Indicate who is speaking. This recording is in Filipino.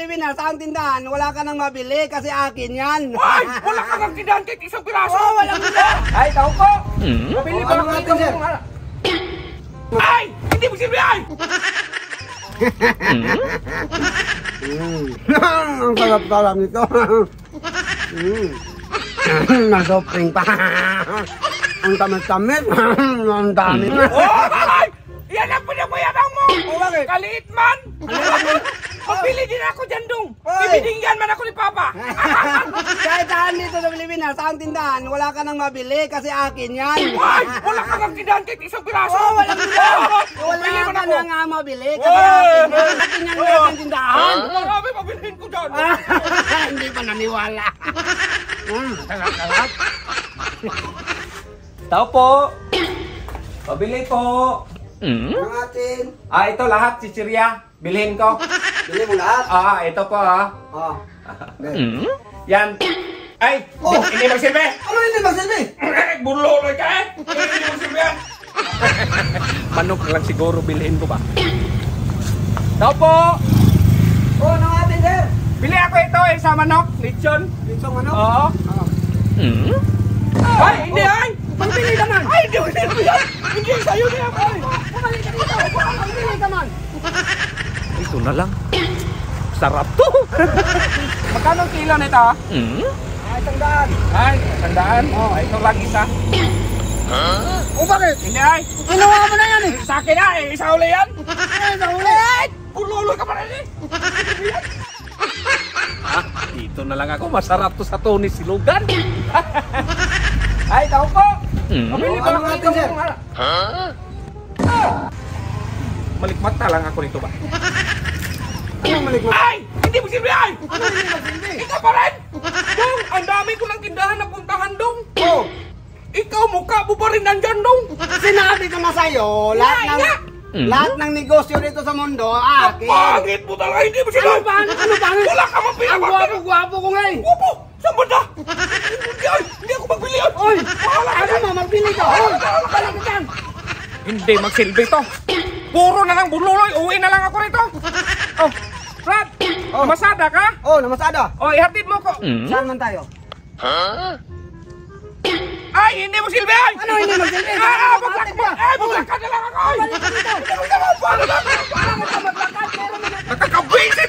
Speaker 1: Bibili na sa ang tindahan, wala ka nang mabili kasi akin yan.
Speaker 2: Ay! Wala ka nang tindahan kahit isang piraso!
Speaker 1: Oo, walang tindahan.
Speaker 2: Ay, tao ko! Mabili ba
Speaker 1: Ano
Speaker 2: ng
Speaker 1: natin, sir?
Speaker 2: Ay! Hindi mo silbi ay!
Speaker 1: Ang sarap-sarap nito. Nasopring pa. Ang tamis-tamis. Ang dami.
Speaker 2: Oh, ay! Yan ang pinabayadang mo!
Speaker 1: Oh, bakit?
Speaker 2: Kaliit man! Pabili din ako dyan, Dong!
Speaker 1: Oy!
Speaker 2: Bibidinggan man ako ni Papa!
Speaker 1: Kahit saan dito sa Pilipinas, sa ang tindahan, wala ka nang mabili kasi akin yan.
Speaker 2: Ay! Wala ka nang tindahan kahit isang piraso!
Speaker 1: Oo, walang tindahan. Wala
Speaker 2: Bili mo
Speaker 1: ka
Speaker 2: na ako!
Speaker 1: na nga mabili kasi akin yan. Akin yan ang tindahan.
Speaker 2: Marami pabilihin ko dyan!
Speaker 1: Hindi pa naniwala.
Speaker 2: Kalak-kalak! Tao po! Pabili po!
Speaker 1: Ang atin.
Speaker 2: Ito lahat, chichirya. Bilhin ko.
Speaker 1: Bili mo lahat.
Speaker 2: Ito po
Speaker 1: Oh.
Speaker 2: Yan. Ay!
Speaker 1: Oh!
Speaker 2: Hindi magsilbi!
Speaker 1: Ano hindi magsilbi?
Speaker 2: Bulo ka eh! Hindi magsilbi yan! Manok lang siguro bilhin ko ba? Tao po!
Speaker 1: Oh, ang atin, sir.
Speaker 2: Bili ako ito sa manok. Lechon.
Speaker 1: Dito ano?
Speaker 2: Oo. Ay! Hindi ay!
Speaker 1: Magbili ka man.
Speaker 2: Ay! Hindi magsilbi yan! Hindi sa'yo na yan! Ay!
Speaker 1: Bumalik ka dito. Magbili ka man.
Speaker 2: Ito na lang. Sarap to! Magkano kilo nito?
Speaker 1: Isang daan.
Speaker 2: Ay, 100. Ito lang isa.
Speaker 1: O bakit?
Speaker 2: Hindi ay!
Speaker 1: Ginawa mo na yan eh.
Speaker 2: Sa akin na eh! Isa uli yan!
Speaker 1: Sa huli.
Speaker 2: Pululoy ka pa rin eh! Dito na lang ako. Masarap to sa Tony Silugan. Ay, tao po! Pabili ba
Speaker 1: Ano
Speaker 2: ako
Speaker 1: natin, sir?
Speaker 2: Malikmata lang ako rito ba?
Speaker 1: Anong malikmat?
Speaker 2: Ay! Hindi mo silbi ay!
Speaker 1: Ano hindi magsilbi?
Speaker 2: Ikaw pa rin! Dong! Ang dami ko ng tindahan na puntahan, Dong!
Speaker 1: Oh.
Speaker 2: Ikaw, mukha mo pa rin nandyan, Dong!
Speaker 1: Sinabi ko na sa'yo, lahat ng negosyo dito sa mundo,
Speaker 2: Ang
Speaker 1: akin.
Speaker 2: pangit mo talaga! Hindi mo silbi!
Speaker 1: Ano pangit?
Speaker 2: Wala ka mang
Speaker 1: Ang
Speaker 2: pinapagpapit!
Speaker 1: gwapo-gwapo ko nga eh.
Speaker 2: Gupo! Saan ba na? Hindi ako magbili!
Speaker 1: Oy! Ano mo, magbili ka? Oy! Balik ka dyan!
Speaker 2: Hindi magsilbi to! Puro na lang bululoy! Uwi na lang ako rito! Oh! Brad! Masada ka?
Speaker 1: Oh, namasada.
Speaker 2: Oh, ihatid mo ko!
Speaker 1: Saan man tayo?
Speaker 2: Ay! Hindi mo silbi! Ay!
Speaker 1: Ano hindi magsilbi?
Speaker 2: Maglak mo! Ay! Maglakad na lang ako! Ay!
Speaker 1: Balik ka dito!
Speaker 2: Nakakabwisit